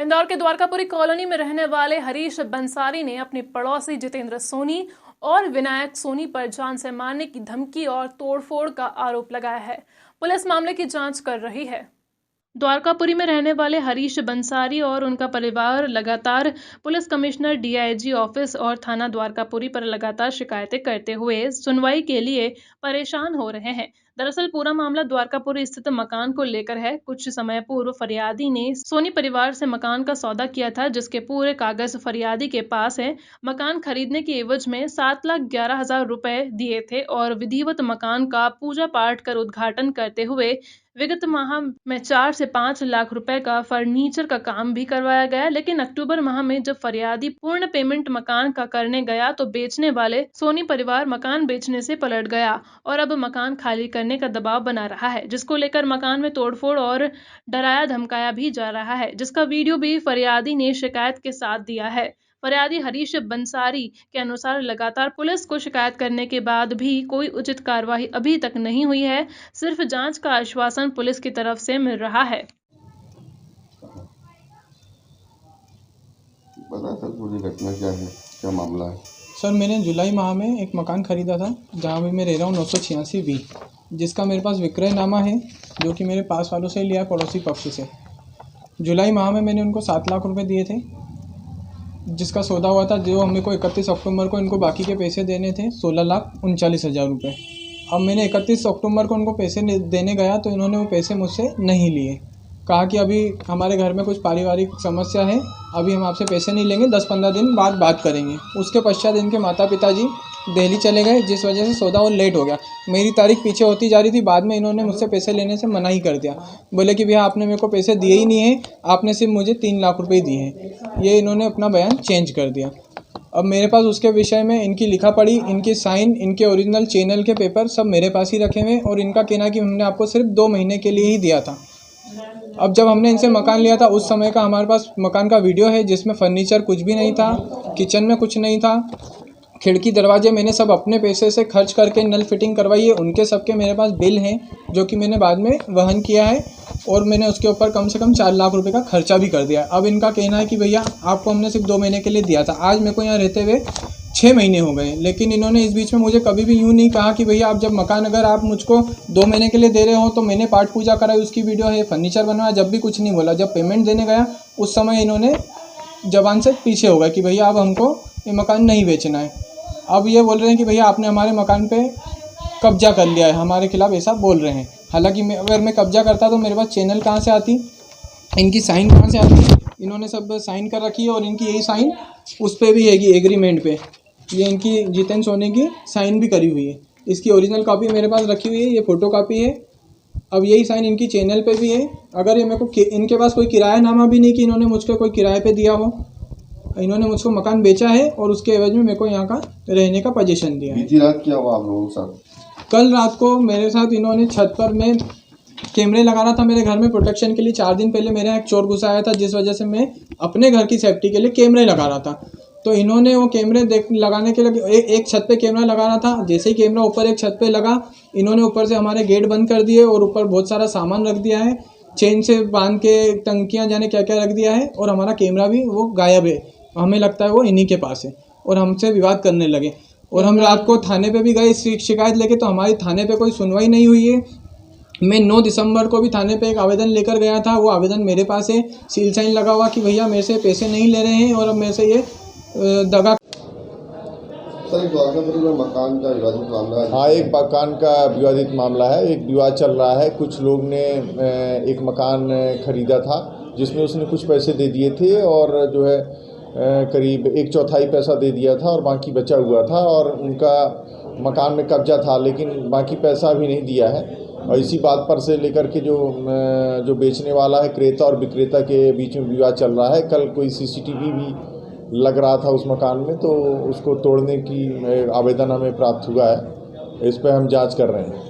इंदौर के द्वारकापुरी कॉलोनी में रहने वाले हरीश बंसारी ने अपने पड़ोसी जितेंद्र सोनी और विनायक सोनी पर जान से मारने की धमकी और तोड़फोड़ का आरोप लगाया है। पुलिस मामले की जांच कर रही है। द्वारकापुरी में रहने वाले हरीश बंसारी और उनका परिवार लगातार पुलिस कमिश्नर डीआईजी ऑफिस और थाना द्वारकापुरी पर लगातार शिकायतें करते हुए सुनवाई के लिए परेशान हो रहे हैं। दरअसल पूरा मामला द्वारकापुरी स्थित मकान को लेकर है। कुछ समय पूर्व फरियादी ने सोनी परिवार से मकान का सौदा किया था, जिसके पूरे कागज फरियादी के पास है। मकान खरीदने के एवज में 7,11,000 रुपए दिए थे और विधिवत मकान का पूजा पाठ कर उद्घाटन करते हुए विगत माह में 4 से 5 लाख रुपए का फर्नीचर का काम भी करवाया गया। लेकिन अक्टूबर माह में जब फरियादी पूर्ण पेमेंट मकान का करने गया तो बेचने वाले सोनी परिवार मकान बेचने से पलट गया और अब मकान खाली करने का दबाव बना रहा है, जिसको लेकर मकान में तोड़फोड़ और डराया धमकाया भी जा रहा है, जिसका वीडियो भी फरियादी ने शिकायत के साथ दिया है। फरियादी हरीश बंसारी के अनुसार लगातार पुलिस को शिकायत करने के बाद भी कोई उचित कार्रवाई अभी तक नहीं हुई है। सिर्फ जांच का आश्वासन पुलिस की तरफ से मिल रहा है। बता सर पूरी घटना क्या है, क्या मामला है? सर मैंने जुलाई माह में एक मकान खरीदा था जहाँ भी मैं रह रहा हूँ 986 बी, जिसका मेरे पास विक्रयनामा है, जो कि मेरे पास वालों से लिया पड़ोसी पक्ष से। जुलाई माह में मैंने उनको 7 लाख रुपए दिए थे, जिसका सौदा हुआ था, जो मेरे को 31 अक्टूबर को इनको बाकी के पैसे देने थे 16,39,000 रुपये। अब मैंने 31 अक्टूबर को उनको पैसे देने गया तो इन्होंने वो पैसे मुझसे नहीं लिए। कहा कि अभी हमारे घर में कुछ पारिवारिक समस्या है, अभी हम आपसे पैसे नहीं लेंगे, 10-15 दिन बाद बात करेंगे। उसके पश्चात इनके माता पिताजी दिल्ली चले गए, जिस वजह से सौदा और लेट हो गया। मेरी तारीख पीछे होती जा रही थी, बाद में इन्होंने मुझसे पैसे लेने से मना ही कर दिया। बोले कि भैया आपने मेरे को पैसे दिए ही नहीं हैं, आपने सिर्फ मुझे 3 लाख रुपये दिए हैं। ये इन्होंने अपना बयान चेंज कर दिया। अब मेरे पास उसके विषय में इनकी लिखा पढ़ी, इनकी साइन, इनके ओरिजिनल चैनल के पेपर सब मेरे पास ही रखे हुए, और इनका कहना कि हमने आपको सिर्फ 2 महीने के लिए ही दिया था। अब जब हमने इनसे मकान लिया था उस समय का हमारे पास मकान का वीडियो है, जिसमें फर्नीचर कुछ भी नहीं था, किचन में कुछ नहीं था, खिड़की दरवाजे मैंने सब अपने पैसे से खर्च करके नल फिटिंग करवाई है। उनके सबके मेरे पास बिल हैं, जो कि मैंने बाद में वहन किया है, और मैंने उसके ऊपर कम से कम 4 लाख रुपए का खर्चा भी कर दिया है। अब इनका कहना है कि भैया आपको हमने सिर्फ 2 महीने के लिए दिया था। आज मेरे को यहाँ रहते हुए 6 महीने हो गए, लेकिन इन्होंने इस बीच में मुझे कभी भी यूँ नहीं कहा कि भैया आप जब मकान अगर आप मुझको 2 महीने के लिए दे रहे हो तो मैंने पाठ पूजा कराई, उसकी वीडियो है, फर्नीचर बनवाया, जब भी कुछ नहीं बोला। जब पेमेंट देने गया उस समय इन्होंने जबान से पीछे हो गया कि भैया अब हमको ये मकान नहीं बेचना है। अब ये बोल रहे हैं कि भैया आपने हमारे मकान पे कब्जा कर लिया है, हमारे खिलाफ ऐसा बोल रहे हैं। हालांकि अगर मैं कब्जा करता तो मेरे पास चैनल कहाँ से आती, इनकी साइन कहाँ से आती? इन्होंने सब साइन कर रखी है, और इनकी यही साइन उस पर भी हैगी एग्रीमेंट पे। ये इनकी जितेंद्र सोनी की साइन भी करी हुई है। इसकी ओरिजिनल कॉपी मेरे पास रखी हुई है, ये फ़ोटो कॉपी है। अब यही साइन इनकी चैनल पे भी है। अगर ये मेरे को इनके पास कोई किरायानामा भी नहीं कि इन्होंने मुझको कोई किराए पे दिया हो। इन्होंने मुझको मकान बेचा है और उसके एवज में मेरे को यहाँ का रहने का पोजीशन दिया है। बीती रात क्या हुआ आप लोगों के साथ? कल रात को मेरे साथ इन्होंने छत पर मैं कैमरे लगा रहा था मेरे घर में प्रोटेक्शन के लिए। 4 दिन पहले मेरे यहाँ एक चोर घुसा आया था, जिस वजह से मैं अपने घर की सेफ्टी के लिए कैमरे लगा रहा था। तो इन्होंने वो कैमरे लगाने के लिए एक छत पे कैमरा लगा रहा था। जैसे ही कैमरा ऊपर एक छत पे लगा, इन्होंने ऊपर से हमारे गेट बंद कर दिए और ऊपर बहुत सारा सामान रख दिया है, चेन से बांध के टंकियाँ जाने क्या क्या रख दिया है, और हमारा कैमरा भी वो गायब है। हमें लगता है वो इन्हीं के पास है, और हमसे विवाद करने लगे। और हम रात को थाने पे भी गए शिकायत लेके, तो हमारी थाने पे कोई सुनवाई नहीं हुई है। मैं 9 दिसंबर को भी थाने पे एक आवेदन लेकर गया था, वो आवेदन मेरे पास है, सील साइन लगा हुआ कि भैया मेरे से पैसे नहीं ले रहे हैं और अब मेरे से ये दगा। सर एक द्वारकापुरी में मकान का विवादित मामला है। हाँ, एक मकान का विवादित मामला है, एक विवाद चल रहा है। कुछ लोग ने एक मकान खरीदा था जिसमें उसने कुछ पैसे दे दिए थे, और जो है करीब 1/4 पैसा दे दिया था और बाकी बचा हुआ था, और उनका मकान में कब्जा था, लेकिन बाकी पैसा अभी नहीं दिया है। और इसी बात पर से लेकर के जो बेचने वाला है, क्रेता और विक्रेता के बीच में विवाद चल रहा है। कल कोई CCTV भी लग रहा था उस मकान में, तो उसको तोड़ने की आवेदन हमें प्राप्त हुआ है। इस पर हम जांच कर रहे हैं।